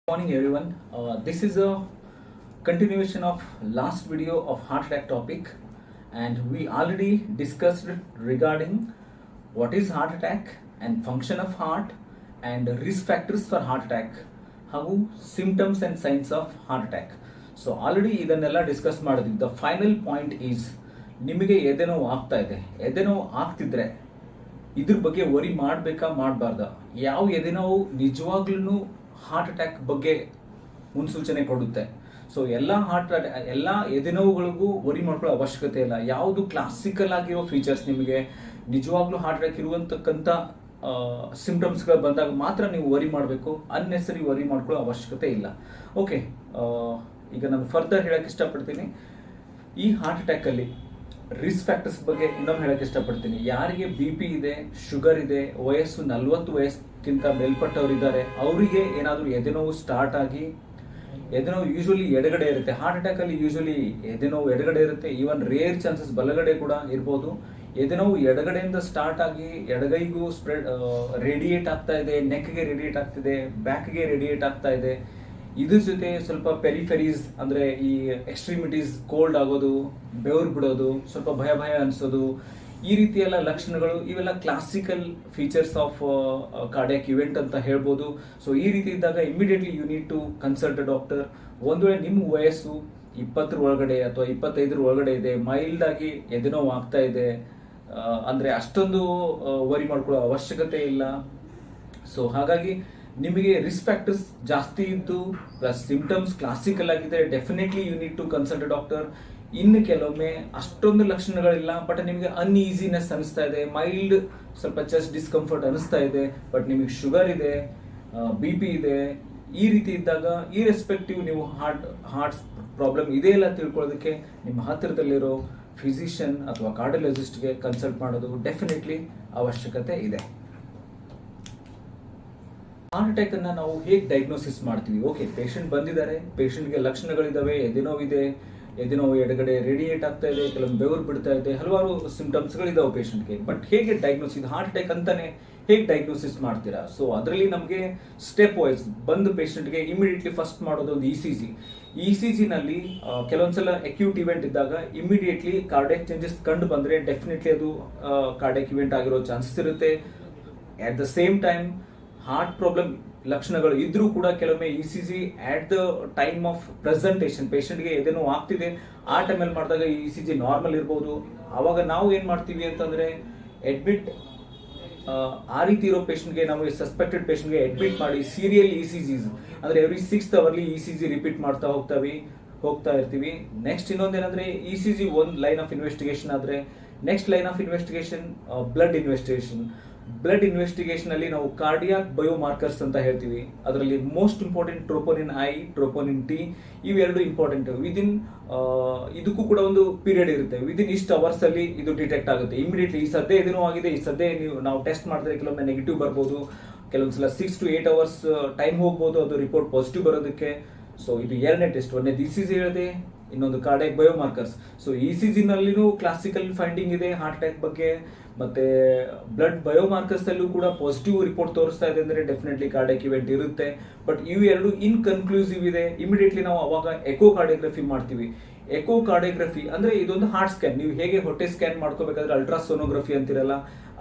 Morning everyone. This is a continuation of last video of heart attack topic, and we already discussed regarding what is heart attack and function of heart and risk factors for heart attack, how symptoms and signs of heart attack. So already ಇದನ್ನೆಲ್ಲ discuss ಮಾಡಿದ್ವಿ. The final point is, ನಿಮಗೆ ಎದೆನೋವು ಆಗ್ತಾ ಇದೆ, ಎದೆನೋವು ಆಗ್ತಿದ್ರೆ ಇದ್ರ ಬಗ್ಗೆ worry ಮಾಡಬೇಕಾ ಮಾಡಬಾರ್ದ, ಯಾವ ಎದೆನೋವು ನಿಜವಾಗ್ಲೂ ಹಾರ್ಟ್ ಅಟ್ಯಾಕ್ ಬಗ್ಗೆ ಮುನ್ಸೂಚನೆ ಕೊಡುತ್ತೆ. ಸೊ ಎಲ್ಲ ಎದೆನೋವುಗಳಿಗೂ ವರಿ ಮಾಡ್ಕೊಳ್ಳೋ ಅವಶ್ಯಕತೆ ಇಲ್ಲ. ಯಾವುದು ಕ್ಲಾಸಿಕಲ್ ಆಗಿರೋ ಫೀಚರ್ಸ್ ನಿಮಗೆ ನಿಜವಾಗ್ಲೂ ಹಾರ್ಟ್ ಅಟ್ಯಾಕ್ ಇರುವಂತಕ್ಕಂಥ ಸಿಂಪ್ಟಮ್ಸ್ಗಳು ಬಂದಾಗ ಮಾತ್ರ ನೀವು ವರಿ ಮಾಡಬೇಕು, ಅನ್ನೆಸರಿ ವರಿ ಮಾಡ್ಕೊಳ್ಳೋ ಅವಶ್ಯಕತೆ ಇಲ್ಲ. ಓಕೆ, ಈಗ ನಾನು ಫರ್ದರ್ ಹೇಳಕ್ಕೆ ಇಷ್ಟಪಡ್ತೀನಿ. ಈ ಹಾರ್ಟ್ ಅಟ್ಯಾಕಲ್ಲಿ ರಿಸ್ಕ್ ಫ್ಯಾಕ್ಟರ್ಸ್ ಬಗ್ಗೆ ಇನ್ನೊಮ್ಮೆ ಹೇಳಕ್ಕೆ ಇಷ್ಟಪಡ್ತೀನಿ. ಯಾರಿಗೆ BP ಇದೆ, ಶುಗರ್ ಇದೆ, ವಯಸ್ಸು 40 ವಯಸ್ಸಿಗಿಂತ ಮೇಲ್ಪಟ್ಟವರಿದ್ದಾರೆ, ಅವರಿಗೆ ಏನಾದರೂ ಎದೆನೋವು ಸ್ಟಾರ್ಟ್ ಆಗಿ, ಎದೆನೋವು ಯೂಶಲಿ ಎಡಗಡೆ ಇರುತ್ತೆ. ಹಾರ್ಟ್ ಅಟ್ಯಾಕಲ್ಲಿ ಯೂಶಲಿ ಎದೆನೋವು ಎಡಗಡೆ ಇರುತ್ತೆ. ಈವನ್ ರೇರ್ ಚಾನ್ಸಸ್ ಬಲಗಡೆ ಕೂಡ ಇರ್ಬೋದು. ಎದೆನೋವು ಎಡಗಡೆಯಿಂದ ಸ್ಟಾರ್ಟ್ ಆಗಿ ಎಡಗೈಗೂ ರೇಡಿಯೇಟ್ ಆಗ್ತಾ ಇದೆ, ನೆಕ್ಗೆ ರೇಡಿಯೇಟ್ ಆಗ್ತಿದೆ, ಬ್ಯಾಕ್ಗೆ ರೇಡಿಯೇಟ್ ಆಗ್ತಾ ಇದೆ. ಇದ್ರ ಜೊತೆ ಸ್ವಲ್ಪ ಪೆರಿಫೆರೀಸ್ ಅಂದರೆ ಈ ಎಕ್ಸ್ಟ್ರೀಮಿಟೀಸ್ ಕೋಲ್ಡ್ ಆಗೋದು, ಬೆವರು ಬಿಡೋದು, ಸ್ವಲ್ಪ ಭಯ ಅನಿಸೋದು, ಈ ರೀತಿಯೆಲ್ಲ ಲಕ್ಷಣಗಳು, ಇವೆಲ್ಲ classical features of cardiac event ಅಂತ ಹೇಳ್ಬೋದು. ಸೊ ಈ ರೀತಿ ಇದ್ದಾಗ immediately you need to consult a doctor. ಒಂದು ವೇಳೆ ನಿಮ್ಮ ವಯಸ್ಸು 20 ಒಳಗಡೆ ಅಥವಾ 25 ಒಳಗಡೆ ಇದೆ, ಮೈಲ್ಡ್ ಆಗಿ ಎದೆನೋವು ಆಗ್ತಾ ಇದೆ ಅಂದರೆ ಅಷ್ಟೊಂದು ವರಿ ಮಾಡ್ಕೊಳ್ಳೋ ಅವಶ್ಯಕತೆ ಇಲ್ಲ. ಸೊ ಹಾಗಾಗಿ ನಿಮಗೆ ರಿಸ್ಕ್ ಫ್ಯಾಕ್ಟರ್ಸ್ ಜಾಸ್ತಿ ಇದ್ದು ಪ್ಲಸ್ ಸಿಂಪ್ಟಮ್ಸ್ ಕ್ಲಾಸಿಕಲ್ ಆಗಿದೆ, definitely you need to consult doctor. ಇನ್ನು ಕೆಲವೊಮ್ಮೆ ಅಷ್ಟೊಂದು ಲಕ್ಷಣಗಳಿಲ್ಲ, ಬಟ್ ನಿಮಗೆ ಅನ್ಈಸಿನೆಸ್ ಅನಿಸ್ತಾ ಇದೆ, ಮೈಲ್ಡ್ ಸ್ವಲ್ಪ ಚೆಸ್ಟ್ ಡಿಸ್ಕಂಫರ್ಟ್ ಅನಿಸ್ತಾ ಇದೆ, ಬಟ್ ನಿಮಗೆ ಶುಗರ್ ಇದೆ, BP ಇದೆ, ಈ ರೀತಿ ಇದ್ದಾಗ ಈ ರೆಸ್ಪೆಕ್ಟಿವ್ ನೀವು ಹಾರ್ಟ್ ಪ್ರಾಬ್ಲಮ್ ಇದೆ ಇಲ್ಲ ತಿಳ್ಕೊಳ್ಳೋದಕ್ಕೆ ನಿಮ್ಮ ಹತ್ತಿರದಲ್ಲಿರೋ ಫಿಸಿಷಿಯನ್ ಅಥವಾ ಕಾರ್ಡಿಯಾಲಜಿಸ್ಟ್ಗೆ ಕನ್ಸಲ್ಟ್ ಮಾಡೋದು ಡೆಫಿನೆಟ್ಲಿ ಅವಶ್ಯಕತೆ ಇದೆ. ಹಾರ್ಟ್ ಅಟ್ಯಾಕ್ ಅನ್ನ ನಾವು ಹೇಗೆ ಡಯಾಗ್ನೋಸಿಸ್ ಮಾಡ್ತೀವಿ? ಓಕೆ, ಪೇಷಂಟ್ ಬಂದಿದ್ದಾರೆ, ಪೇಷಂಟ್ಗೆ ಲಕ್ಷಣಗಳಿದಾವೆ, ಎದೆನೋವಿದೆ, ಎದೆನೋವು ಎಡಗಡೆ ರೇಡಿಯೇಟ್ ಆಗ್ತಾ ಇದೆ, ಕೆಲವೊಂದು ಬೆವರು ಬಿಡ್ತಾ ಇದೆ, ಹಲವಾರು ಸಿಂಪ್ಟಮ್ಸ್ಗಳಿದಾವೆ ಪೇಷಂಟ್ಗೆ. ಬಟ್ ಹೇಗೆ ಡಯಾಗ್ನೋಸಿಸ್, ಹಾರ್ಟ್ ಅಟ್ಯಾಕ್ ಅಂತಾನೆ ಹೇಗೆ ಡಯಾಗ್ನೋಸಿಸ್ ಮಾಡ್ತೀರಾ? ಸೊ ಅದರಲ್ಲಿ ನಮಗೆ ಸ್ಟೆಪ್ ವೈಸ್ ಬಂದು ಪೇಷಂಟ್ಗೆ ಇಮಿಡಿಯೇಟ್ಲಿ ಫಸ್ಟ್ ಮಾಡೋದು ಒಂದು ECG ನಲ್ಲಿ ಕೆಲವೊಂದ್ಸಲ ಅಕ್ಯೂಟ್ ಇವೆಂಟ್ ಇದ್ದಾಗ ಇಮಿಡಿಯೇಟ್ಲಿ ಕಾರ್ಡಿಯಾಕ್ ಚೇಂಜಸ್ ಕಂಡು ಬಂದ್ರೆ ಡೆಫಿನೆಟ್ಲಿ ಅದು ಕಾರ್ಡಿಯಾಕ್ ಇವೆಂಟ್ ಆಗಿರೋ ಚಾನ್ಸಸ್ ಇರುತ್ತೆ. At the same time heart problem ಲಕ್ಷಣಗಳು ಇದ್ರೂ ಕೂಡ ಕೆಲವೊಮ್ಮೆ ECG at the time of presentation, ಪೇಷಂಟ್ಗೆ ಎದೇನೋ ಆಗ್ತಿದೆ ಆ ಟೈಮಲ್ಲಿ ಮಾಡಿದಾಗ ECG ನಾರ್ಮಲ್ ಇರ್ಬೋದು. ಆವಾಗ ನಾವು ಏನು ಮಾಡ್ತೀವಿ ಅಂತಂದ್ರೆ ಅಡ್ಮಿಟ್ ಆ ರೀತಿ ಇರೋ ಪೇಷಂಟ್ಗೆ, ನಾವು ಸಸ್ಪೆಕ್ಟೆಡ್ ಪೇಷಂಟ್ಗೆ ಅಡ್ಮಿಟ್ ಮಾಡಿ ಸೀರಿಯಲ್ ECGs ಅಂದರೆ every 6th hourly ECG repeat ಮಾಡ್ತಾ ಹೋಗ್ತಾ ಇರ್ತೀವಿ. ನೆಕ್ಸ್ಟ್ ಇನ್ನೊಂದೇನಂದ್ರೆ ECG ಒಂದು ಲೈನ್ ಆಫ್ ಇನ್ವೆಸ್ಟಿಗೇಷನ್ ಆದರೆ next line of investigation blood investigation ಅಲ್ಲಿ ನಾವು ಕಾರ್ಡಿಯಾಕ್ ಬಯೋಮಾರ್ಕರ್ಸ್ ಅಂತ ಹೇಳ್ತೀವಿ. ಅದರಲ್ಲಿ most important troponin I, troponin T, ಇವೆರಡು ಇಂಪಾರ್ಟೆಂಟ್. ಇದಕ್ಕೂ ಕೂಡ ಒಂದು ಪೀರಿಯಡ್ ಇರುತ್ತೆ. ವಿದಿನ್ ಇಷ್ಟು ಅವರ್ಸ್ ಅಲ್ಲಿ ಇದು ಡಿಟೆಕ್ಟ್ ಆಗುತ್ತೆ ಇಮಿಡಿಯೇಟ್ಲಿ. ಈ ಸದ್ಯ ಎದೇನೋ ಆಗಿದೆ, ಈ ಸದ್ಯ ನಾವು ಟೆಸ್ಟ್ ಮಾಡಿದ್ರೆ ಕೆಲವೊಮ್ಮೆ ನೆಗೆಟಿವ್ ಬರ್ಬೋದು, ಕೆಲವೊಂದ್ಸಲ 6 to 8 hours ಟೈಮ್ ಹೋಗ್ಬೋದು ಅದು ರಿಪೋರ್ಟ್ ಪಾಸಿಟಿವ್ ಬರೋದಕ್ಕೆ. ಸೊ ಇದು ಎರಡನೇ ಟೆಸ್ಟ್. ಒಂದೇ ECG ಹೇಳಿದೆ, ಇನ್ನೊಂದು ಕಾರ್ಡಿಯಾಕ್ ಬಯೋಮಾರ್ಕರ್ಸ್. ಸೊ ECG ನಲ್ಲಿನೂ ಕ್ಲಾಸಿಕಲ್ ಫೈಂಡಿಂಗ್ ಇದೆ ಹಾರ್ಟ್ ಅಟ್ಯಾಕ್ ಬಗ್ಗೆ, ಮತ್ತೆ ಬ್ಲಡ್ ಬಯೋಮಾರ್ಕರ್ಸ್ ಅಲ್ಲೂ ಕೂಡ ಪಾಸಿಟಿವ್ ರಿಪೋರ್ಟ್ ತೋರಿಸ್ತಾ ಇದೆ ಅಂದ್ರೆ ಡೆಫಿನೆಟ್ಲಿ ಕಾರ್ಡಿಯಾಕ್ ಇವೆಂಟ್ ಇರುತ್ತೆ. ಬಟ್ ಇವು ಎರಡು ಇನ್ಕನ್ಕ್ಲೂಸಿವ್ ಇದೆ. ಇಮಿಡಿಯೇಟ್ಲಿ ನಾವು ಅವಾಗ ಎಕೋ ಕಾರ್ಡಿಯೋಗ್ರಫಿ ಮಾಡ್ತೀವಿ. ಎಕೋ ಕಾರ್ಡಿಯೋಗ್ರಫಿ ಅಂದ್ರೆ ಇದೊಂದು ಹಾರ್ಟ್ ಸ್ಕ್ಯಾನ್. ನೀವು ಹೇಗೆ ಹೊಟ್ಟೆ ಸ್ಕ್ಯಾನ್ ಮಾಡ್ಕೋಬೇಕಾದ್ರೆ ಅಲ್ಟ್ರಾಸೋನೋಗ್ರಫಿ ಅಂತಿರಲ್ಲ,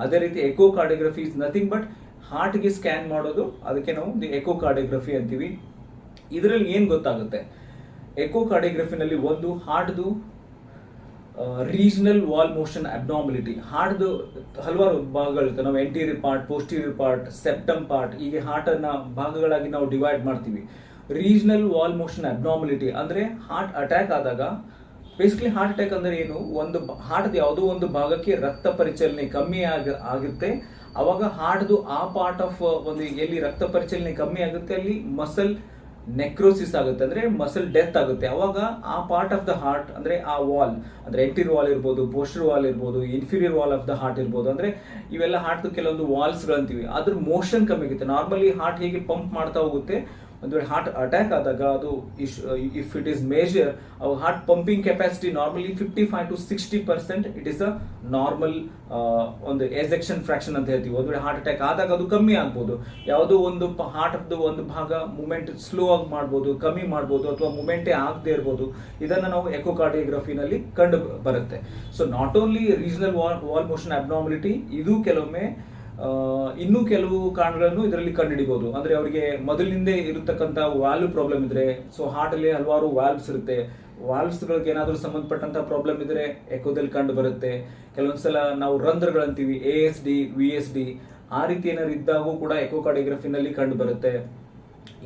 ಅದೇ ರೀತಿ echo cardiography is nothing but ಹಾರ್ಟ್ಗೆ ಸ್ಕ್ಯಾನ್ ಮಾಡೋದು. ಅದಕ್ಕೆ ನಾವು ಎಕೋ ಕಾರ್ಡಿಯೋಗ್ರಫಿ ಅಂತೀವಿ. ಇದರಲ್ಲಿ ಏನು ಗೊತ್ತಾಗುತ್ತೆ, ಎಕೋ ಕಾರ್ಡಿಯೋಗ್ರಫಿನಲ್ಲಿ ಒಂದು ಹಾರ್ಟ್ದು ರೀಜನಲ್ ವಾಲ್ ಮೋಷನ್ ಅಬ್ನಾರ್ಮಲಿಟಿ, ಹಾರ್ಟ್ದು ಹಲವಾರು ಭಾಗಗಳಿರುತ್ತೆ. ನಾವು anterior part, posterior part, septum part, ಹೀಗೆ ಹಾರ್ಟ್ ಅನ್ನ ಭಾಗಗಳಾಗಿ ನಾವು ಡಿವೈಡ್ ಮಾಡ್ತೀವಿ. ರೀಜನಲ್ ವಾಲ್ ಮೋಷನ್ ಅಬ್ನಾರ್ಮಲಿಟಿ ಅಂದ್ರೆ ಹಾರ್ಟ್ ಅಟ್ಯಾಕ್ ಆದಾಗ, ಬೇಸಿಕಲಿ ಹಾರ್ಟ್ ಅಟ್ಯಾಕ್ ಅಂದ್ರೆ ಏನು, ಒಂದು ಹಾರ್ಟ್ ಯಾವುದೋ ಒಂದು ಭಾಗಕ್ಕೆ ರಕ್ತ ಪರಿಚಲನೆ ಕಮ್ಮಿ ಆಗುತ್ತೆ. ಅವಾಗ ಹಾರ್ಟ್ದು ಆ ಪಾರ್ಟ್ ಆಫ್ ಒಂದು ಎಲ್ಲಿ ರಕ್ತ ಪರಿಚಲನೆ ಕಮ್ಮಿ ಆಗುತ್ತೆ ಅಲ್ಲಿ ಮಸಲ್ ನೆಕ್ರೋಸಿಸ್ ಆಗುತ್ತೆ, ಅಂದ್ರೆ ಮಸಲ್ ಡೆತ್ ಆಗುತ್ತೆ. ಅವಾಗ ಆ ಪಾರ್ಟ್ ಆಫ್ ದ ಹಾರ್ಟ್ ಅಂದ್ರೆ ಆ ವಾಲ್ ಅಂದ್ರೆ ಎಂಟೀರಿಯರ್ ವಾಲ್ ಇರ್ಬೋದು, ಪೋಸ್ಟರ್ ವಾಲ್ ಇರ್ಬೋದು, inferior wall of the heart ಇರ್ಬೋದು, ಅಂದ್ರೆ ಇವೆಲ್ಲ ಹಾರ್ಟ್ ಕೆಲವೊಂದು ವಾಲ್ಸ್ ಗಳಂತೀವಿ, ಅದ್ರ ಮೋಷನ್ ಕಮ್ಮಿ ಆಗುತ್ತೆ. ನಾರ್ಮಲಿ ಹಾರ್ಟ್ ಹೇಗೆ ಪಂಪ್ ಮಾಡ್ತಾ ಹೋಗುತ್ತೆ, ಒಂದು ವೇಳೆ ಹಾರ್ಟ್ ಅಟ್ಯಾಕ್ ಆದಾಗ ಅದು ಇಫ್ ಇಟ್ ಈಸ್ ಮೇಜರ್, ಅವು heart pumping capacity normally 55 to 60% it is a normal ಒಂದು ಎಜೆಕ್ಷನ್ ಫ್ರಾಕ್ಷನ್ ಅಂತ ಹೇಳ್ತೀವಿ. ಒಂದು ವೇಳೆ ಹಾರ್ಟ್ ಅಟ್ಯಾಕ್ ಆದಾಗ ಅದು ಕಮ್ಮಿ ಆಗ್ಬೋದು, ಯಾವುದೋ ಒಂದು ಹಾರ್ಟ್ ಒಂದು ಭಾಗ ಮೂವ್ಮೆಂಟ್ ಸ್ಲೋ ಆಗಿ ಮಾಡ್ಬೋದು, ಕಮ್ಮಿ ಮಾಡ್ಬೋದು, ಅಥವಾ ಮೂವ್ಮೆಂಟೇ ಆಗದೆ ಇರ್ಬೋದು. ಇದನ್ನ ನಾವು ಎಕೋಕಾರ್ಡಿಯೋಗ್ರಫಿನಲ್ಲಿ ಕಂಡು ಬರುತ್ತೆ. So not only regional wall motion abnormality, ಇದು ಕೆಲವೊಮ್ಮೆ ಇನ್ನೂ ಕೆಲವು ಕಾರಣಗಳನ್ನು ಇದರಲ್ಲಿ ಕಂಡುಹಿಡಿಬಹುದು. ಅಂದ್ರೆ ಅವರಿಗೆ ಮೊದಲಿನಿಂದ ಇರತಕ್ಕಂತ ವಾಲ್ವ್ ಪ್ರಾಬ್ಲಮ್ ಇದ್ರೆ, ಸೊ ಹಾರ್ಟ್ ಅಲ್ಲಿ ಹಲವಾರು ವಾಲ್ವ್ಸ್ ಇರುತ್ತೆ, ವಾಲ್ವ್ಸ್ ಗಳಿಗೆ ಏನಾದರೂ ಸಂಬಂಧಪಟ್ಟಂತ ಪ್ರಾಬ್ಲಮ್ ಇದ್ರೆ ಎಕೋದಲ್ಲಿ ಕಂಡು ಬರುತ್ತೆ. ಕೆಲವೊಂದ್ಸಲ ನಾವು ರಂಧ್ರಗಳಂತೀವಿ, ASD VSD, ಆ ರೀತಿ ಏನಾದ್ರು ಇದ್ದಾಗೂ ಕೂಡ ಎಕೋಕಾರ್ಡಿಯೋಗ್ರಫಿನಲ್ಲಿ ಕಂಡು ಬರುತ್ತೆ.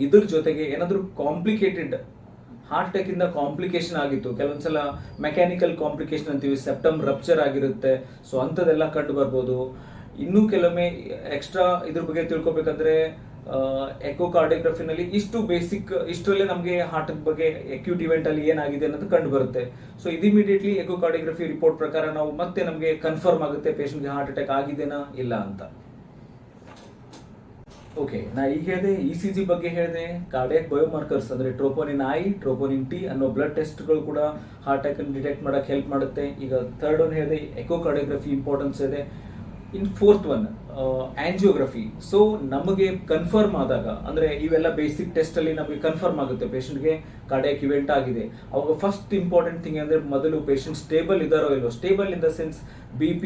ಇದ್ರ ಜೊತೆಗೆ ಏನಾದರೂ ಕಾಂಪ್ಲಿಕೇಟೆಡ್ ಹಾರ್ಟ್ ಅಟ್ಯಾಕ್ ಇಂದ ಕಾಂಪ್ಲಿಕೇಶನ್ ಆಗಿತ್ತು, ಕೆಲವೊಂದ್ಸಲ ಮೆಕ್ಯಾನಿಕಲ್ ಕಾಂಪ್ಲಿಕೇಶನ್ ಅಂತೀವಿ, ಸೆಪ್ಟಮ್ ರಪ್ಚರ್ ಆಗಿರುತ್ತೆ, ಸೊ ಅಂಥದ್ದೆಲ್ಲ ಕಂಡು ಬರ್ಬೋದು. ಇನ್ನೂ ಕೆಲವೊಮ್ಮೆ ಎಕ್ಸ್ಟ್ರಾ ಇದ್ರ ಬಗ್ಗೆ ತಿಳ್ಕೊಬೇಕಂದ್ರೆ ಎಕೋಕಾರ್ಡಿಯೋಗ್ರಫಿನಲ್ಲಿ ಇಷ್ಟು ಬೇಸಿಕ್, ಇಷ್ಟರಲ್ಲೇ ನಮಗೆ ಹಾರ್ಟ್ ಬಗ್ಗೆ ಅಕ್ಯೂಟ್ ಇವೆಂಟ್ ಅಲ್ಲಿ ಏನಾಗಿದೆ ಅನ್ನೋದು ಕಂಡು ಬರುತ್ತೆ. ಸೊ ಇದು ಇಮಿಡಿಯೇಟ್ಲಿ ಎಕೋಕಾರ್ಡಿಯೋಗ್ರಫಿ ರಿಪೋರ್ಟ್ ಪ್ರಕಾರ ನಾವು ಮತ್ತೆ ನಮಗೆ ಕನ್ಫರ್ಮ್ ಆಗುತ್ತೆ ಪೇಷಂಟ್ಗೆ ಹಾರ್ಟ್ ಅಟ್ಯಾಕ್ ಆಗಿದೆನಾ ಇಲ್ಲ ಅಂತ. ಓಕೆ, ನಾ ಈಗ ಹೇಳಿದೆ ECG ಬಗ್ಗೆ ಹೇಳಿದೆ, ಕಾರ್ಡಿಯಾಕ್ ಬಯೋಮಾರ್ಕರ್ಸ್ ಅಂದ್ರೆ ಟ್ರೋಪೋನಿನ್ I, ಟ್ರೋಪೋನಿನ್ T ಅನ್ನೋ ಬ್ಲಡ್ ಟೆಸ್ಟ್ಗಳು ಕೂಡ ಹಾರ್ಟ್ ಅಟ್ಯಾಕ್ ಡಿಟೆಕ್ಟ್ ಮಾಡಕ್ಕೆ ಹೆಲ್ಪ್ ಮಾಡುತ್ತೆ. ಈಗ ಥರ್ಡ್ ಒನ್ ಹೇಳಿದೆ ಎಕೋಕಾರ್ಡಿಯೋಗ್ರಫಿ ಇಂಪಾರ್ಟೆನ್ಸ್ ಇದೆ. ಇನ್ ಫೋರ್ತ್ ಒನ್ ಆಂಜಿಯೋಗ್ರಫಿ. ಸೊ ನಮಗೆ ಕನ್ಫರ್ಮ್ ಆದಾಗ, ಅಂದ್ರೆ ಇವೆಲ್ಲ ಬೇಸಿಕ್ ಟೆಸ್ಟ್ ಅಲ್ಲಿ ನಮಗೆ ಕನ್ಫರ್ಮ್ ಆಗುತ್ತೆ ಪೇಷಂಟ್ಗೆ ಕಾರ್ಡಿಯಾಕ್ ಇವೆಂಟ್ ಆಗಿದೆ. ಅವಾಗ ಫಸ್ಟ್ ಇಂಪಾರ್ಟೆಂಟ್ ಥಿಂಗ್ ಅಂದ್ರೆ ಮೊದಲು ಪೇಷಂಟ್ ಸ್ಟೇಬಲ್ ಇದಾರೋ ಇಲ್ವೋ, stable in the sense BP,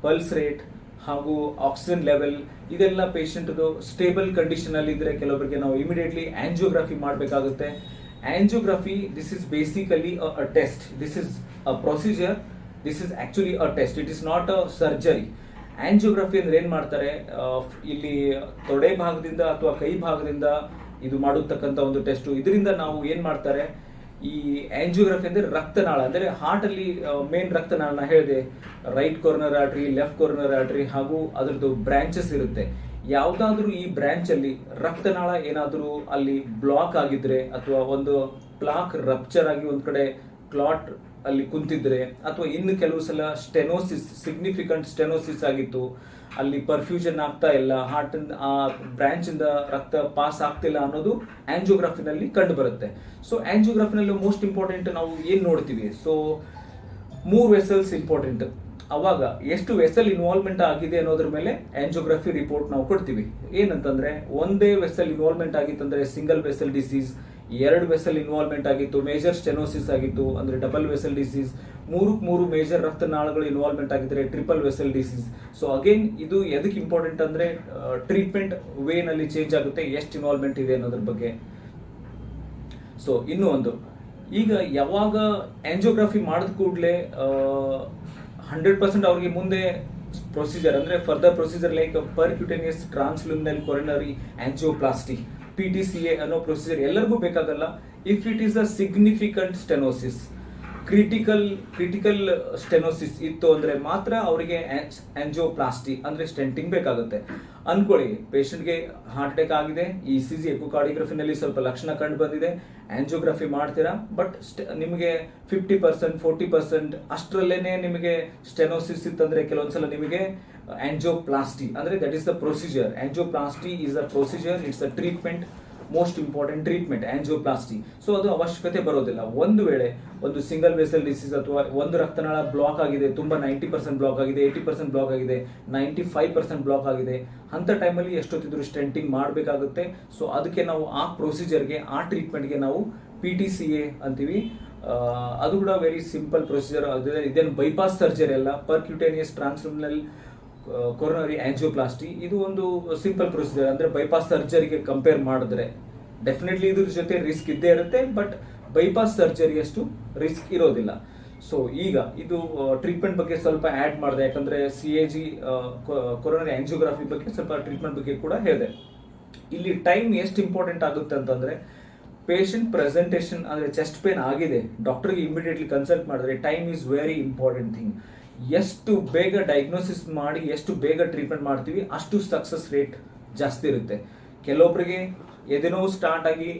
pulse rate ಹಾಗೂ ಆಕ್ಸಿಜನ್ ಲೆವೆಲ್, ಇದೆಲ್ಲ ಪೇಷಂಟ್ ಸ್ಟೇಬಲ್ ಕಂಡೀಷನ್ ಅಲ್ಲಿ ಇದ್ರೆ ಕೆಲವೊಬ್ಬರಿಗೆ ನಾವು ಇಮಿಡಿಯೇಟ್ಲಿ ಆಂಜಿಯೋಗ್ರಫಿ ಮಾಡಬೇಕಾಗುತ್ತೆ. Angiography, this is basically a test, this is a procedure, this is actually a test, it is not a surgery. Angiography ಅಂದ್ರೆ ಏನ್ ಮಾಡ್ತಾರೆ, ಇಲ್ಲಿ ತೊಡೆ ಭಾಗದಿಂದ ಅಥವಾ ಕೈ ಭಾಗದಿಂದ ಇದು ಮಾಡತಕ್ಕಂತ ಒಂದು ಟೆಸ್ಟ್. ಇದರಿಂದ ನಾವು ಏನ್ ಮಾಡ್ತಾರೆ, ಈ ಆಂಜಿಯೋಗ್ರಫಿ ಅಂದ್ರೆ ರಕ್ತನಾಳ, ಅಂದ್ರೆ ಹಾರ್ಟ್ ಅಲ್ಲಿ ಮೇನ್ ರಕ್ತನಾಳ ಹೇಳಿದೆ, right corner artery, left corner artery ಹಾಗೂ ಅದರದ್ದು ಬ್ರಾಂಚಸ್ ಇರುತ್ತೆ. ಯಾವ್ದಾದ್ರೂ ಈ ಬ್ರಾಂಚ್ ಅಲ್ಲಿ ರಕ್ತನಾಳ ಏನಾದ್ರೂ ಅಲ್ಲಿ ಬ್ಲಾಕ್ ಆಗಿದ್ರೆ, ಅಥವಾ ಒಂದು ಪ್ಲಾಕ್ ರಪ್ಚರ್ ಆಗಿ ಒಂದ್ ಕಡೆ ಕ್ಲಾಟ್ ಅಲ್ಲಿ ಕುಂತಿದ್ರೆ, ಅಥವಾ ಇನ್ನು ಕೆಲವು ಸಲ ಸ್ಟೆನೋಸಿಸ್, ಸಿಗ್ನಿಫಿಕೆಂಟ್ ಸ್ಟೆನೋಸಿಸ್ ಆಗಿತ್ತು, ಅಲ್ಲಿ ಪರ್ಫ್ಯೂಷನ್ ಆಗ್ತಾ ಇಲ್ಲ, ಹಾರ್ಟ್ ಆ ಬ್ರಾಂಚ್ ಇಂದ ರಕ್ತ ಪಾಸ್ ಆಗ್ತಿಲ್ಲ ಅನ್ನೋದು ಆಂಜಿಯೋಗ್ರಫಿನಲ್ಲಿ ಕಂಡು ಬರುತ್ತೆ. ಸೊ ಆಂಜಿಯೋಗ್ರಫಿನಲ್ಲಿ ಮೋಸ್ಟ್ ಇಂಪಾರ್ಟೆಂಟ್ ನಾವು ಏನ್ ನೋಡ್ತೀವಿ, ಸೊ 3 ವೆಸಲ್ಸ್ ಇಂಪಾರ್ಟೆಂಟ್. ಅವಾಗ ಎಷ್ಟು ವೆಸಲ್ ಇನ್ವಾಲ್ವ್ಮೆಂಟ್ ಆಗಿದೆ ಅನ್ನೋದ್ರ ಮೇಲೆ ಆಂಜಿಯೋಗ್ರಫಿ ರಿಪೋರ್ಟ್ ನಾವು ಕೊಡ್ತೀವಿ. ಏನಂತಂದ್ರೆ ಒಂದೇ ವೆಸಲ್ ಇನ್ವಾಲ್ವ್ಮೆಂಟ್ ಆಗಿತ್ತಂದ್ರೆ single vessel disease, 2 vessel involvement ಆಗಿತ್ತು ಮೇಜರ್ ಸ್ಟೆನೋಸಿಸ್ ಆಗಿತ್ತು ಅಂದ್ರೆ ಡಬಲ್ ವೆಸಲ್ ಡಿಸೀಸ್, 3 ಮೇಜರ್ ರಕ್ತನಾಳಗಳು ಇನ್ವಾಲ್ವ್ಮೆಂಟ್ ಆಗಿದ್ರೆ triple vessel disease. So again ಇದು ಎದಕ್ಕೆ ಇಂಪಾರ್ಟೆಂಟ್ ಅಂದ್ರೆ ಟ್ರೀಟ್ಮೆಂಟ್ ವೇ ನಲ್ಲಿ ಚೇಂಜ್ ಆಗುತ್ತೆ ಎಷ್ಟು ಇನ್ವಾಲ್ವ್ಮೆಂಟ್ ಇದೆ ಅನ್ನೋದ್ರ ಬಗ್ಗೆ. ಸೊ ಇನ್ನೂ ಒಂದು, ಈಗ ಯಾವಾಗ ಆಂಜಿಯೋಗ್ರಫಿ ಮಾಡಿದ ಕೂಡಲೇ 100% ಅವ್ರಿಗೆ ಮುಂದೆ ಪ್ರೊಸೀಜರ್ ಅಂದ್ರೆ further procedure like percutaneous transluminal coronary angioplasty, PTCA ಅನ್ನೋ ಪ್ರೊಸೀಜರ್ ಎಲ್ಲರಿಗೂ ಬೇಕಾಗಲ್ಲ. If it is a significant stenosis, critical stenosis ಇತ್ತು ಅಂದ್ರೆ ಮಾತ್ರ ಅವರಿಗೆ ಆಂಜಿಯೋಪ್ಲಾಸ್ಟಿ ಅಂದ್ರೆ ಸ್ಟೆಂಟಿಂಗ್ ಬೇಕಾಗುತ್ತೆ. ಅನ್ಕೊಳ್ಳಿ ಪೇಷಂಟ್ಗೆ ಹಾರ್ಟ್ ಅಟ್ಯಾಕ್ ಆಗಿದೆ, ECG ಎಕೋಕಾರ್ಡಿಯೋಗ್ರಫಿನಲ್ಲಿ ಸ್ವಲ್ಪ ಲಕ್ಷಣ ಕಂಡು ಬಂದಿದೆ, ಆಂಜಿಯೋಗ್ರಫಿ ಮಾಡ್ತೀರಾ, ಬಟ್ ನಿಮಗೆ 50% 40% ಅಷ್ಟರಲ್ಲೇನೆ ನಿಮಗೆ ಸ್ಟೆನೋಸಿಸ್ ಇತ್ತಂದ್ರೆ ಕೆಲವೊಂದ್ಸಲ ನಿಮಗೆ ಆಂಜಿಯೋಪ್ಲಾಸ್ಟಿ ಅಂದ್ರೆ that is the procedure. Angioplasty is a procedure, it's a treatment, most important treatment angioplasty. So ಅದು ಅವಶ್ಯಕತೆ ಬರೋದಿಲ್ಲ. ಒಂದು ವೇಳೆ ಒಂದು ಸಿಂಗಲ್ ವೆಸಲ್ ಡಿಸೀಸ್ ಅಥವಾ ಒಂದು ರಕ್ತನಾಳ ಬ್ಲಾಕ್ ಆಗಿದೆ, ತುಂಬಾ 90% ಬ್ಲಾಕ್ ಆಗಿದೆ, 80% ಬ್ಲಾಕ್ ಆಗಿದೆ, 95% ಬ್ಲಾಕ್ ಆಗಿದೆ, ಅಂತ ಟೈಮಲ್ಲಿ ಎಷ್ಟೊತ್ತಿದ್ರು ಸ್ಟೆಂಟಿಂಗ್ ಮಾಡಬೇಕಾಗುತ್ತೆ. ಸೊ ಅದಕ್ಕೆ ನಾವು ಆ ಪ್ರೊಸೀಜರ್ಗೆ, ಆ ಟ್ರೀಟ್ಮೆಂಟ್ಗೆ ನಾವು PTCA ಅಂತೀವಿ. ಅದು ಕೂಡ ವೆರಿ ಸಿಂಪಲ್ ಪ್ರೊಸೀಜರ್, ಇದೇನು ಬೈಪಾಸ್ ಸರ್ಜರಿ ಅಲ್ಲ, ಪರ್ಕ್ಯೂಟೇನಿಯಸ್ ಟ್ರಾನ್ಸ್ಲ್ಯೂಮಿನಲ್ ಕೊರೊನರಿ ಆಂಜಿಯೋಪ್ಲಾಸ್ಟಿ. ಇದು ಒಂದು ಸಿಂಪಲ್ ಪ್ರೊಸೀಜರ್, ಅಂದ್ರೆ ಬೈಪಾಸ್ ಸರ್ಜರಿಗೆ ಕಂಪೇರ್ ಮಾಡಿದ್ರೆ ಡೆಫಿನೆಟ್ಲಿ ಇದ್ರ ಜೊತೆ ರಿಸ್ಕ್ ಇದ್ದೇ ಇರುತ್ತೆ, ಬಟ್ ಬೈಪಾಸ್ ಸರ್ಜರಿ ಅಷ್ಟು ರಿಸ್ಕ್ ಇರೋದಿಲ್ಲ. ಸೊ ಈಗ ಇದು ಟ್ರೀಟ್ಮೆಂಟ್ ಬಗ್ಗೆ ಸ್ವಲ್ಪ ಆಡ್ ಮಾಡಿದೆ, ಯಾಕಂದ್ರೆ CAG ಕೊರೊನರಿ ಆಂಜಿಯೋಗ್ರಫಿ ಬಗ್ಗೆ ಸ್ವಲ್ಪ ಟ್ರೀಟ್ಮೆಂಟ್ ಬಗ್ಗೆ ಕೂಡ ಹೇಳಿದೆ. ಇಲ್ಲಿ ಟೈಮ್ ಎಷ್ಟು ಇಂಪಾರ್ಟೆಂಟ್ ಆಗುತ್ತೆ ಅಂತಂದ್ರೆ, ಪೇಷಂಟ್ ಪ್ರೆಸೆಂಟೇಷನ್ ಅಂದ್ರೆ ಚೆಸ್ಟ್ ಪೇನ್ ಆಗಿದೆ, ಡಾಕ್ಟರ್ಗೆ ಇಮಿಡಿಯೇಟ್ಲಿ ಕನ್ಸಲ್ಟ್ ಮಾಡಿದ್ರೆ time is very important thing. ಎಷ್ಟು ಬೇಗ ಡಯಾಗ್ನೋಸಿಸ್ ಮಾಡಿ ಎಷ್ಟು ಬೇಗ ಟ್ರೀಟ್ಮೆಂಟ್ ಮಾಡ್ತೀವಿ ಅಷ್ಟು ಸಕ್ಸಸ್ ರೇಟ್ ಜಾಸ್ತಿ ಇರುತ್ತೆ. ಕೆಲವೊಬ್ಬರಿಗೆ ಎದೆನೋವು ಸ್ಟಾರ್ಟ್ ಆಗಿ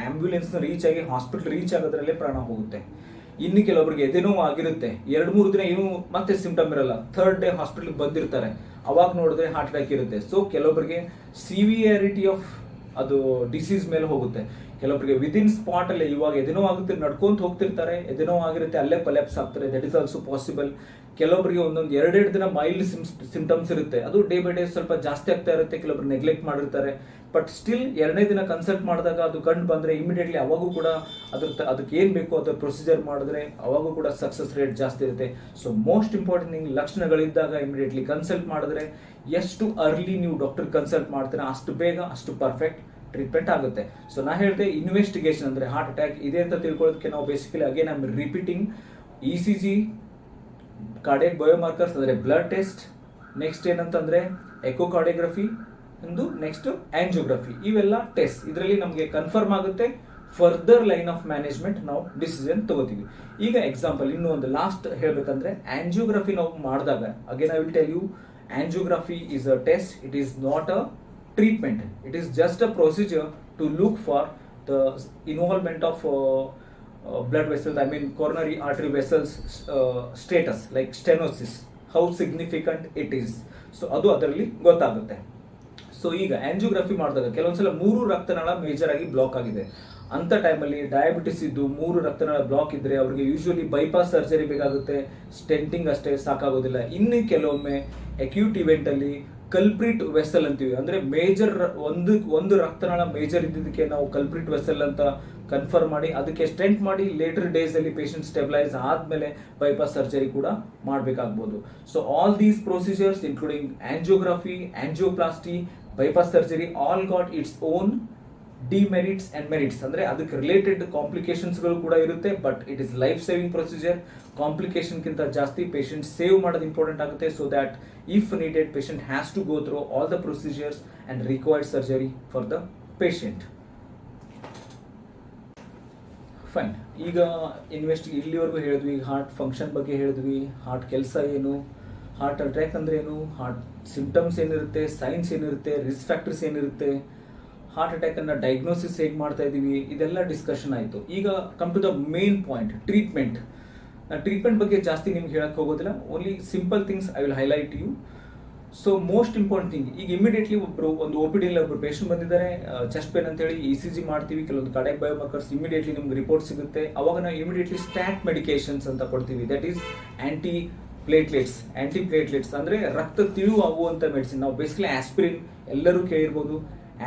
ಆಂಬ್ಯುಲೆನ್ಸ್ ರೀಚ್ ಆಗಿ ಹಾಸ್ಪಿಟಲ್ ರೀಚ್ ಆಗೋದ್ರಲ್ಲೇ ಪ್ರಾಣ ಹೋಗುತ್ತೆ. ಇನ್ನು ಕೆಲವೊಬ್ಬರಿಗೆ ಎದೆನೋವು ಆಗಿರುತ್ತೆ, 2-3 ದಿನ ಏನು ಮತ್ತೆ ಸಿಂಪ್ಟಮ್ ಇರಲ್ಲ, 3rd ಡೇ ಹಾಸ್ಪಿಟಲ್ ಬಂದಿರ್ತಾರೆ, ಅವಾಗ ನೋಡಿದ್ರೆ ಹಾರ್ಟ್ ಅಟ್ಯಾಕ್ ಇರುತ್ತೆ. ಸೊ ಕೆಲವೊಬ್ಬರಿಗೆ ಸಿವಿಯಾರಿಟಿ ಆಫ್ ಅದು ಡಿಸೀಸ್ ಮೇಲೆ ಹೋಗುತ್ತೆ. ಕೆಲವೊಬ್ಬರಿಗೆ ವಿದಿನ್ ಸ್ಪಾಟ್ ಅಲ್ಲೇ ಇವಾಗ ಎದೇನೋ ಆಗುತ್ತೆ ನಡ್ಕೊಂತ ಹೋಗ್ತಿರ್ತಾರೆ, ಎದೇನೋ ಆಗಿರುತ್ತೆ ಅಲ್ಲೇ ಕೊಲ್ಯಾಪ್ಸ್ ಆಗ್ತಾರೆ, ದಟ್ ಇಸ್ ಆಲ್ಸೋ ಪಾಸಿಬಲ್. ಕೆಲವೊಬ್ಬರಿಗೆ ಒಂದೊಂದು ಎರಡೆರಡು ದಿನ ಮೈಲ್ಡ್ ಸಿಂಪ್ಟಮ್ಸ್ ಇರುತ್ತೆ, ಅದು ಡೇ ಬೈ ಡೇ ಸ್ವಲ್ಪ ಜಾಸ್ತಿ ಆಗ್ತಾ ಇರುತ್ತೆ, ಕೆಲವೊಬ್ರು ನೆಗ್ಲೆಕ್ಟ್ ಮಾಡಿರ್ತಾರೆ. ಬಟ್ ಸ್ಟಿಲ್ ಎರಡನೇ ದಿನ ಕನ್ಸಲ್ಟ್ ಮಾಡಿದಾಗ ಅದು ಕಂಡು ಬಂದರೆ ಇಮಿಡಿಯೇಟ್ಲಿ ಅವಾಗೂ ಕೂಡ ಅದಕ್ಕೆ ಏನು ಬೇಕೋ ಅದರ ಪ್ರೊಸೀಜರ್ ಮಾಡಿದ್ರೆ ಅವಾಗೂ ಕೂಡ ಸಕ್ಸಸ್ ರೇಟ್ ಜಾಸ್ತಿ ಇರುತ್ತೆ. ಸೊ ಮೋಸ್ಟ್ ಇಂಪಾರ್ಟೆಂಟ್ ಥಿಂಗ್, ಲಕ್ಷಣಗಳಿದ್ದಾಗ ಇಮಿಡಿಯೇಟ್ಲಿ ಕನ್ಸಲ್ಟ್ ಮಾಡಿದ್ರೆ ಎಷ್ಟು ಅರ್ಲಿ ನೀವು ಡಾಕ್ಟರ್ ಕನ್ಸಲ್ಟ್ ಮಾಡ್ತೀರಾ ಅಷ್ಟು ಬೇಗ ಅಷ್ಟು ಪರ್ಫೆಕ್ಟ್ ಟ್ರೀಟ್ಮೆಂಟ್ ಆಗುತ್ತೆ. ಸೊ ನಾ ಹೇಳಿದೆ ಇನ್ವೆಸ್ಟಿಗೇಷನ್ ಅಂದರೆ ಹಾರ್ಟ್ ಅಟ್ಯಾಕ್ ಇದೆ ಅಂತ ತಿಳ್ಕೊಳ್ಳೋದಕ್ಕೆ ನಾವು basically again I am repeating ECG, cardiac biomarkers ಅಂದರೆ ಬ್ಲಡ್ ಟೆಸ್ಟ್, ನೆಕ್ಸ್ಟ್ ಏನಂತಂದರೆ ಎಕೋಕಾರ್ಡಿಯೋಗ್ರಫಿ, ಒಂದು ನೆಕ್ಸ್ಟ್ ಆಂಜಿಯೋಗ್ರಫಿ, ಇವೆಲ್ಲ ಟೆಸ್ಟ್. ಇದರಲ್ಲಿ ನಮಗೆ ಕನ್ಫರ್ಮ್ ಆಗುತ್ತೆ, ಫರ್ದರ್ ಲೈನ್ ಆಫ್ ಮ್ಯಾನೇಜ್ಮೆಂಟ್ ನಾವು ಡಿಸಿಷನ್ ತಗೋತೀವಿ. ಈಗ ಎಕ್ಸಾಂಪಲ್ ಇನ್ನೂ ಒಂದು ಲಾಸ್ಟ್ ಹೇಳಬೇಕಂದ್ರೆ ಆಂಜಿಯೋಗ್ರಫಿ ನಾವು ಮಾಡಿದಾಗ again I will tell you, angiography is a test, it is not a treatment. It is just a procedure to look for the involvement of blood vessels, I mean coronary artery vessels status, like stenosis, how significant it is. So ಅದು ಅದರಲ್ಲಿ ಗೊತ್ತಾಗುತ್ತೆ. So ಈಗ angiography ಮಾಡಿದಾಗ ಕೆಲವೊಂದ್ಸಲ 3 ರಕ್ತನಾಳ major ಆಗಿ block ಆಗಿದೆ. ಅಂತ ಟೈಮಲ್ಲಿ ಡಯಾಬಿಟಿಸ್ ಇದ್ದು 3 ರಕ್ತನಾಳ ಬ್ಲಾಕ್ ಇದ್ರೆ ಅವರಿಗೆ ಯೂಶುವಲಿ ಬೈಪಾಸ್ ಸರ್ಜರಿ ಬೇಕಾಗುತ್ತೆ, ಸ್ಟೆಂಟಿಂಗ್ ಅಷ್ಟೇ ಸಾಕಾಗೋದಿಲ್ಲ. ಇನ್ನು ಕೆಲವೊಮ್ಮೆ ಅಕ್ಯೂಟ್ ಇವೆಂಟ್ ಅಲ್ಲಿ ಕಲ್ಪ್ರಿಟ್ ವೆಸಲ್ ಅಂತೀವಿ, ಅಂದ್ರೆ ಮೇಜರ್ ಒಂದು ರಕ್ತನಾಳ ಮೇಜರ್ ಇದ್ದಿದ್ದಕ್ಕೆ ನಾವು ಕಲ್ಪ್ರಿಟ್ ವೆಸಲ್ ಅಂತ ಕನ್ಫರ್ಮ್ ಮಾಡಿ ಅದಕ್ಕೆ ಸ್ಟೆಂಟ್ ಮಾಡಿ ಲೇಟರ್ ಡೇಸ್ ಅಲ್ಲಿ ಪೇಷಂಟ್ ಸ್ಟೆಬಿಲೈಸ್ ಆದ್ಮೇಲೆ ಬೈಪಾಸ್ ಸರ್ಜರಿ ಕೂಡ ಮಾಡಬೇಕಾಗಬಹುದು. So all these procedures including angiography, angioplasty, bypass surgery all got its own demerits and merits. ಅಂದ್ರೆ ಅದಕ್ಕೆ ರಿಲೇಟೆಡ್ ಕಾಂಪ್ಲಿಕೇಶನ್ಸ್ ಗಳು ಕೂಡ ಇರುತ್ತೆ, but it is life saving procedure. Complication ಗಿಂತ ಜಾಸ್ತಿ ಪೇಷಂಟ್ ಸೇವ್ ಮಾಡೋದು ಇಂಪಾರ್ಟೆಂಟ್ ಆಗುತ್ತೆ. So that if needed patient has to go through all the procedures and required surgery for the patient. Fine, ಈಗ ಇಲ್ಲಿವರೆಗೂ ಹೇಳಿದ್ವಿ, ಹಾರ್ಟ್ ಫಂಕ್ಷನ್ ಬಗ್ಗೆ ಹೇಳಿದ್ವಿ, heart ಕೆಲಸ ಏನು, ಹಾರ್ಟ್ ಅಟ್ಯಾಕ್ ಅಂದ್ರೆ ಏನು, ಹಾರ್ಟ್ ಸಿಂಪ್ಟಮ್ಸ್ ಏನಿರುತ್ತೆ, ಸೈನ್ಸ್ ಏನಿರುತ್ತೆ, ರಿಸ್ಕ್ ಫ್ಯಾಕ್ಟರ್ಸ್ ಏನಿರುತ್ತೆ, ಹಾರ್ಟ್ ಅಟ್ಯಾಕ್ ಅನ್ನ ಡಯಾಗ್ನೋಸಿಸ್ ಹೇಗೆ ಮಾಡ್ತಾ ಇದೀವಿ, ಇದೆಲ್ಲ ಡಿಸ್ಕಷನ್ ಆಯಿತು. ಈಗ come to the main point, treatment. ನಾನು ಟ್ರೀಟ್ಮೆಂಟ್ ಬಗ್ಗೆ ಜಾಸ್ತಿ ನಿಮ್ಗೆ ಹೇಳಕ್ ಹೋಗೋದಿಲ್ಲ, only simple things I will highlight you. So most important thing, ಈಗ ಇಮಿಡಿಯೇಟ್ಲಿ ಒಂದು OPD ಒಬ್ಬರು ಪೇಷಂಟ್ ಬಂದಿದ್ದಾರೆ, ಚೆಸ್ಟ್ ಪೇನ್ ಅಂತ ಹೇಳಿ ECG ಮಾಡ್ತೀವಿ, ಕೆಲವೊಂದು ಕಾರ್ಡಿಯಾಕ್ ಬಯೋಮಾರ್ಕರ್ಸ್ ಇಮಿಡಿಯೇಟ್ಲಿ ನಿಮ್ಗೆ ರಿಪೋರ್ಟ್ ಸಿಗುತ್ತೆ. ಅವಾಗ ನಾವು ಇಮಿಡಿಯೇಟ್ಲಿ ಸ್ಟ್ಯಾಟ್ ಮೆಡಿಕೇಶನ್ಸ್ ಅಂತ ಕೊಡ್ತೀವಿ, ದಟ್ ಈಸ್ ಆಂಟಿ ಪ್ಲೇಟ್ಲೆಟ್ಸ್ ಅಂದ್ರೆ ರಕ್ತ ತಿಳಿವು ಆಗುವಂತ ಮೆಡಿಸಿನ್. ನಾವು ಬೇಸಿಕಲಿ ಆಸ್ಪಿರಿನ್ ಎಲ್ಲರೂ ಕೇಳಿರ್ಬೋದು,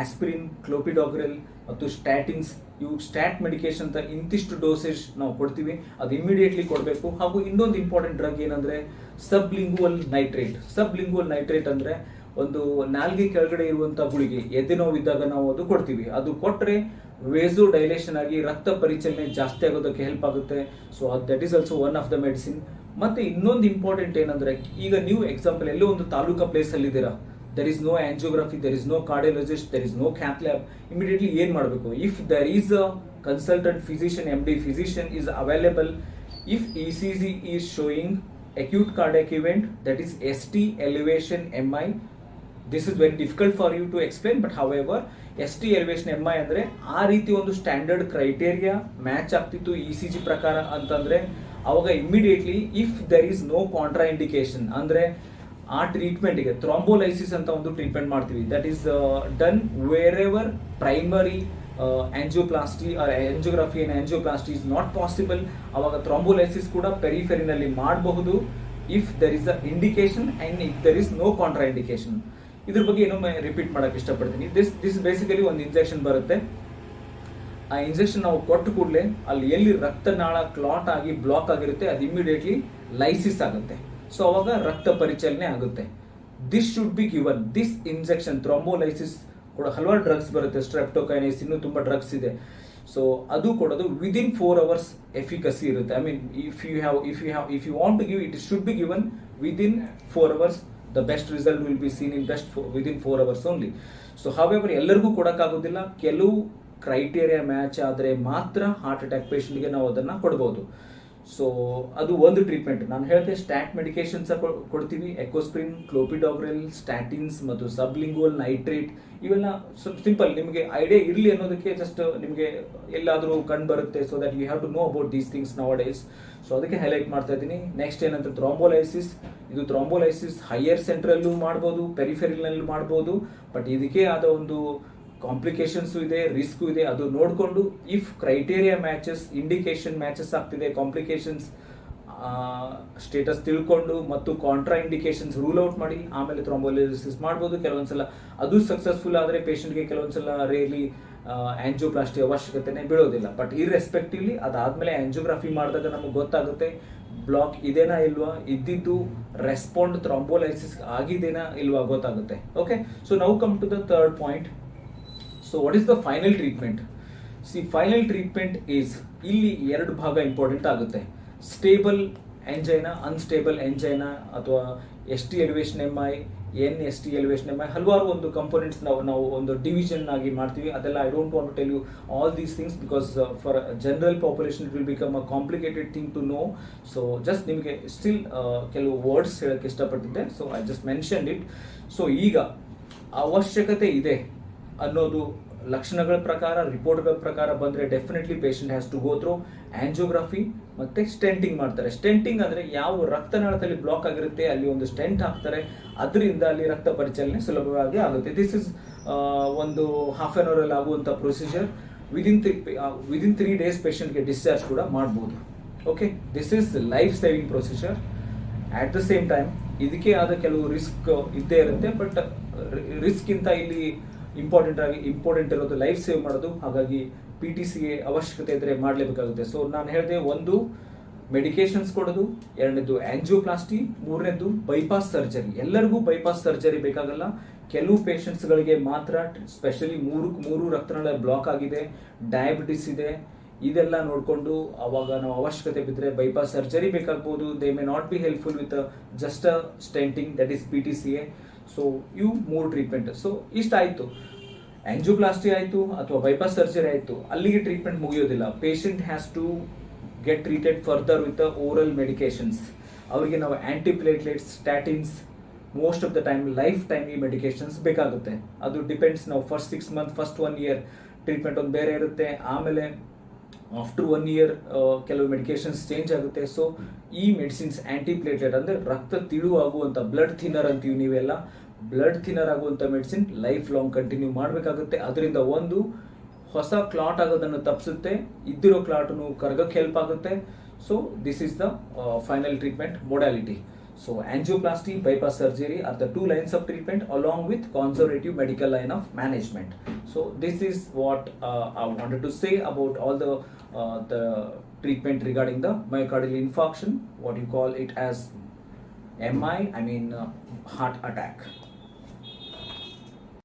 ಆಸ್ಪಿರಿನ್, ಕ್ಲೋಪಿಡಾಗ್ರೆಲ್ ಮತ್ತು ಸ್ಟ್ಯಾಟಿನ್ಸ್, ಇವು ಸ್ಟ್ಯಾಟ್ ಮೆಡಿಕೇಶನ್ ಅಂತ ಇಂತಿಷ್ಟು ಡೋಸೇಜ್ ನಾವು ಕೊಡ್ತೀವಿ, ಅದು ಇಮಿಡಿಯೇಟ್ಲಿ ಕೊಡಬೇಕು. ಹಾಗೂ ಇನ್ನೊಂದು ಇಂಪಾರ್ಟೆಂಟ್ ಡ್ರಗ್ ಏನಂದ್ರೆ ಸಬ್ಲಿಂಗುವಲ್ ನೈಟ್ರೇಟ್ ಅಂದ್ರೆ ಒಂದು ನಾಲ್ಗೆ ಕೆಳಗಡೆ ಇರುವಂತಹ ಗುಳಿಗೆ, ಎದೆ ನೋವಿದ್ದಾಗ ನಾವು ಅದು ಕೊಡ್ತೀವಿ. ಅದು ಕೊಟ್ಟರೆ ವೇಸೋ ಡೈಲೇಷನ್ ಆಗಿ ರಕ್ತ ಪರಿಚಲನೆ ಜಾಸ್ತಿ ಆಗೋದಕ್ಕೆ ಹೆಲ್ಪ್ ಆಗುತ್ತೆ. So that is also one of the medicine. ಮತ್ತೆ ಇನ್ನೊಂದು ಇಂಪಾರ್ಟೆಂಟ್ ಏನಂದ್ರೆ, ಈಗ ನೀವು ಎಕ್ಸಾಂಪಲ್ ಎಲ್ಲೋ ಒಂದು ತಾಲೂಕಾ ಪ್ಲೇಸ್ ಅಲ್ಲಿ ಇದ್ದೀರಾ, there is no angiography, there is no cardiologist, there is no cath lab, immediately ಏನು ಮಾಡಬೇಕು? If there is a consultant physician, MD physician is available, if ECG is showing acute cardiac event, that is ST elevation MI, this is very difficult for you to explain, but however ST elevation MI ಅಂದ್ರೆ ಆ ರೀತಿ ಒಂದು standard criteria match ಆಗ್ತಿತ್ತು ECG ಪ್ರಕಾರ ಅಂತಂದ್ರೆ ಅವಾಗ immediately if there is no contraindication ಅಂದ್ರೆ ಆ ಟ್ರೀಟ್ಮೆಂಟ್ಗೆ ಥ್ರಾಂಬೋಲೈಸಿಸ್ ಅಂತ ಒಂದು ಟ್ರೀಟ್ಮೆಂಟ್ ಮಾಡ್ತೀವಿ, that is done wherever primary angioplasty angiography and angioplasty is not possible. ಅವಾಗ ಥ್ರಾಂಬೋಲೈಸಿಸ್ ಕೂಡ ಪೆರಿಫೆರಿನಲ್ಲಿ ಮಾಡಬಹುದು if there is a indication and if there is no contraindication. ಇದ್ರ ಬಗ್ಗೆ ಇನ್ನೊಮ್ಮೆ ರಿಪೀಟ್ ಮಾಡಕ್ಕೆ ಇಷ್ಟಪಡ್ತೀನಿ. ದಿಸ್ ಬೇಸಿಕಲಿ ಒಂದು ಇಂಜೆಕ್ಷನ್ ಬರುತ್ತೆ, ಆ ಇಂಜೆಕ್ಷನ್ ನಾವು ಕೊಟ್ಟು ಕೂಡಲೇ ಅಲ್ಲಿ ಎಲ್ಲಿ ರಕ್ತನಾಳ ಕ್ಲಾಟ್ ಆಗಿ ಬ್ಲಾಕ್ ಆಗಿರುತ್ತೆ ಅದು ಇಮಿಡಿಯೇಟ್ಲಿ ಲೈಸಿಸ್ ಆಗುತ್ತೆ. ಸೊ ಅವಾಗ ರಕ್ತ ಪರಿಚಲನೆ ಆಗುತ್ತೆ. This should be given, this injection thrombolysis ಕೂಡ ಹಲವಾರು ಡ್ರಗ್ಸ್ ಬರುತ್ತೆ, ಸ್ಟ್ರೆಪ್ಟೋಕೈನೇಸ್, ಇನ್ನೂ ತುಂಬ ಡ್ರಗ್ಸ್ ಇದೆ. ಸೊ ಅದು ಕೊಡೋದು ವಿದಿನ್ 4 hours ಎಫಿಕಸಿ ಇರುತ್ತೆ. I mean if you want to give it should be given within 4 hours. The best result will be seen in within 4 hours only. So however ಎಲ್ಲರಿಗೂ ಕೊಡೋಕ್ಕಾಗೋದಿಲ್ಲ, ಕೆಲವು criteria match ಆದರೆ ಮಾತ್ರ heart attack ಪೇಷಂಟ್ಗೆ ನಾವು ಅದನ್ನು ಕೊಡ್ಬೋದು. So ಅದು ಒಂದು ಟ್ರೀಟ್ಮೆಂಟ್. ನಾನು ಹೇಳಿದೆ ಸ್ಟ್ಯಾಟ್ ಮೆಡಿಕೇಶನ್ಸ್ ಕೊಡ್ತೀವಿ, ಎಕೋಸ್ಪ್ರಿನ್, ಕ್ಲೋಪಿಡಾಗ್ರೆಲ್, ಸ್ಟ್ಯಾಟಿನ್ಸ್ ಮತ್ತು ಸಬ್ಲಿಂಗುವಲ್ ನೈಟ್ರೇಟ್. ಇವೆಲ್ಲ ಸಿಂಪಲ್, ನಿಮಗೆ ಐಡಿಯಾ ಇರಲಿ ಅನ್ನೋದಕ್ಕೆ, ಜಸ್ಟ್ ನಿಮಗೆ ಎಲ್ಲಾದರೂ ಕಂಡು ಬರುತ್ತೆ. So that you have to know about these things nowadays. So ಅದಕ್ಕೆ ಹೈಲೈಟ್ ಮಾಡ್ತಾ ಇದ್ದೀನಿ. ನೆಕ್ಸ್ಟ್ ಏನಂತ ಥ್ರಾಂಬೋಲೈಸಿಸ್. ಇದು ಥ್ರಾಂಬೋಲೈಸಿಸ್ ಹೈಯರ್ ಸೆಂಟ್ರಲ್ಲೂ ಮಾಡ್ಬೋದು, ಪೆರಿಫೆರಿನಲ್ಲೂ ಮಾಡ್ಬೋದು, ಬಟ್ ಇದಕ್ಕೆ ಆದ ಒಂದು ಕಾಂಪ್ಲಿಕೇಶನ್ಸ್ ಇದೆ, ರಿಸ್ಕ್ ಇದೆ, ಅದು ನೋಡಿಕೊಂಡು if criteria matches, indication matches ಆಗ್ತಿದೆ, ಕಾಂಪ್ಲಿಕೇಶನ್ಸ್ ಸ್ಟೇಟಸ್ ತಿಳ್ಕೊಂಡು ಮತ್ತು ಕಾಂಟ್ರಾ ಇಂಡಿಕೇಶನ್ಸ್ ರೂಲ್ ಔಟ್ ಮಾಡಿ ಆಮೇಲೆ ಥ್ರಾಂಬೋಲಿಸಿಸ್ ಮಾಡ್ಬೋದು. ಕೆಲವೊಂದ್ಸಲ ಅದು ಸಕ್ಸಸ್ಫುಲ್ ಆದರೆ ಪೇಷಂಟ್ಗೆ ಕೆಲವೊಂದ್ಸಲ ರೇರ್ಲಿ ಆಂಜಿಯೋಪ್ಲಾಸ್ಟಿ ಅವಶ್ಯಕತೆನೇ ಬೀಳೋದಿಲ್ಲ. ಬಟ್ ಇರ್ರೆಸ್ಪೆಕ್ಟಿವ್ಲಿ ಅದಾದ್ಮೇಲೆ ಆಂಜಿಯೋಗ್ರಫಿ ಮಾಡಿದಾಗ ನಮಗೆ ಗೊತ್ತಾಗುತ್ತೆ ಬ್ಲಾಕ್ ಇದೇನಾ ಇಲ್ವಾ, ಇದ್ದಿದ್ದು ರೆಸ್ಪಾಂಡ್ ಥ್ರಾಂಬೋಲೈಸಿಸ್ ಆಗಿದೇನಾ ಇಲ್ವಾ ಗೊತ್ತಾಗುತ್ತೆ. Okay, so now come to the third point. So what is the final treatment? Final treatment is, ಇಲ್ಲಿ ಎರಡು ಭಾಗ ಇಂಪಾರ್ಟೆಂಟ್ ಆಗುತ್ತೆ. ಸ್ಟೇಬಲ್ ಎಂಜೈನಾ, ಅನ್ಸ್ಟೇಬಲ್ ಎಂಜೈನಾ, ಅಥವಾ ST elevation MI, NST elevation MI, ಹಲವಾರು ಒಂದು ಕಂಪೋನೆಂಟ್ಸ್ ನಾವು ಒಂದು ಡಿವಿಷನ್ ಆಗಿ ಮಾಡ್ತೀವಿ. ಅದೆಲ್ಲ I don't want to tell you all these things because for general population it will become a complicated thing to know. So just ನಿಮಗೆ still ಕೆಲವು words ಹೇಳಕ್ಕೆ ಇಷ್ಟಪಟ್ಟಿದ್ದೆ. So I just mention it. So ಈಗ ಅವಶ್ಯಕತೆ ಇದೆ ಅನ್ನೋದು ಲಕ್ಷಣಗಳ ಪ್ರಕಾರ, ರಿಪೋರ್ಟ್ಗಳ ಪ್ರಕಾರ ಬಂದರೆ definitely patient has to go through angiography ಮತ್ತೆ ಸ್ಟೆಂಟಿಂಗ್ ಮಾಡ್ತಾರೆ. ಸ್ಟೆಂಟಿಂಗ್ ಅಂದರೆ ಯಾವ ರಕ್ತನಾಳದಲ್ಲಿ ಬ್ಲಾಕ್ ಆಗಿರುತ್ತೆ ಅಲ್ಲಿ ಒಂದು ಸ್ಟೆಂಟ್ ಹಾಕ್ತಾರೆ, ಅದರಿಂದ ಅಲ್ಲಿ ರಕ್ತ ಪರಿಚಲನೆ ಸುಲಭವಾಗಿ ಆಗುತ್ತೆ. ದಿಸ್ ಇಸ್ ಒಂದು ಹಾಫ್ ಆನ್ ಅವರಲ್ಲಿ ಆಗುವಂಥ ಪ್ರೊಸೀಜರ್. ವಿದಿನ್ 3 days ಪೇಷಂಟ್ಗೆ ಡಿಸ್ಚಾರ್ಜ್ ಕೂಡ ಮಾಡ್ಬೋದು. Okay, this is life saving procedure. At the same time ಇದಕ್ಕೆ ಆದ ಕೆಲವು ರಿಸ್ಕ್ ಇದ್ದೇ ಇರುತ್ತೆ. ಬಟ್ ರಿಸ್ಕ್ಗಿಂತ ಇಲ್ಲಿ ಇಂಪಾರ್ಟೆಂಟ್ ಇರೋದು ಲೈಫ್ ಸೇವ್ ಮಾಡೋದು. ಹಾಗಾಗಿ PTCA ಅವಶ್ಯಕತೆ ಇದ್ರೆ ಮಾಡಲೇಬೇಕಾಗುತ್ತೆ. ಸೊ ನಾನು ಹೇಳಿದೆ, ಒಂದು ಮೆಡಿಕೇಶನ್ಸ್ ಕೊಡೋದು, ಎರಡನೇದು ಆಂಜಿಯೋಪ್ಲಾಸ್ಟಿ, ಮೂರನೇದು ಬೈಪಾಸ್ ಸರ್ಜರಿ. ಎಲ್ಲರಿಗೂ ಬೈಪಾಸ್ ಸರ್ಜರಿ ಬೇಕಾಗಲ್ಲ, ಕೆಲವು ಪೇಷಂಟ್ಸ್ಗಳಿಗೆ ಮಾತ್ರ. ಸ್ಪೆಷಲಿ ಮೂರು ರಕ್ತನಾಳ ಬ್ಲಾಕ್ ಆಗಿದೆ, ಡಯಾಬಿಟಿಸ್ ಇದೆ, ಇದೆಲ್ಲ ನೋಡಿಕೊಂಡು ಅವಾಗ ನಾವು ಅವಶ್ಯಕತೆ ಬಿದ್ದರೆ ಬೈಪಾಸ್ ಸರ್ಜರಿ ಬೇಕಾಗ್ಬೋದು. They may not be helpful with just a stunting, that is PTCA. So ಇವು 3 ಟ್ರೀಟ್ಮೆಂಟ್. ಸೊ ಇಷ್ಟಾಯಿತು, ಆಂಜಿಯೋಪ್ಲಾಸ್ಟಿ ಆಯಿತು ಅಥವಾ ಬೈಪಾಸ್ ಸರ್ಜರಿ ಆಯಿತು, ಅಲ್ಲಿಗೆ ಟ್ರೀಟ್ಮೆಂಟ್ ಮುಗಿಯೋದಿಲ್ಲ. Patient has to get treated further with oral medications. ಅವರಿಗೆ ನಾವು antiplatelets, statins, most of the time life time ಈ medications ಬೇಕಾಗುತ್ತೆ. ಅದು ಡಿಪೆಂಡ್ಸ್. ನಾವು first 6 months, first 1 year treatment ಒಂದು ಬೇರೆ ಇರುತ್ತೆ. ಆಮೇಲೆ ಆಫ್ಟರ್ 1 year ಕೆಲವು ಮೆಡಿಕೇಶನ್ಸ್ ಚೇಂಜ್ ಆಗುತ್ತೆ. ಸೊ ಈ ಮೆಡಿಸಿನ್ಸ್ ಆಂಟಿಪ್ಲೇಟ್ಲೆಟ್ ಅಂದರೆ ರಕ್ತ ತಿಳುವಾಗುವಂಥ, ಬ್ಲಡ್ ಥಿನ್ನರ್ ಅಂತೀವಿ ನೀವೆಲ್ಲ, ಬ್ಲಡ್ ಥಿನ್ನರ್ ಆಗುವಂಥ ಮೆಡಿಸಿನ್ ಲೈಫ್ ಲಾಂಗ್ ಕಂಟಿನ್ಯೂ ಮಾಡಬೇಕಾಗುತ್ತೆ. ಅದರಿಂದ ಒಂದು ಹೊಸ ಕ್ಲಾಟ್ ಆಗೋದನ್ನು ತಪ್ಪಿಸುತ್ತೆ, ಇದ್ದಿರೋ ಕ್ಲಾಟನ್ನು ಕರಗಕ್ಕೆ ಹೆಲ್ಪ್ ಆಗುತ್ತೆ. So this is the final treatment modality. So angioplasty, bypass surgery are the 2 lines of treatment along with conservative medical line of management. So this is what I wanted to say about all the treatment regarding the myocardial infarction, what you call it as MI, heart attack.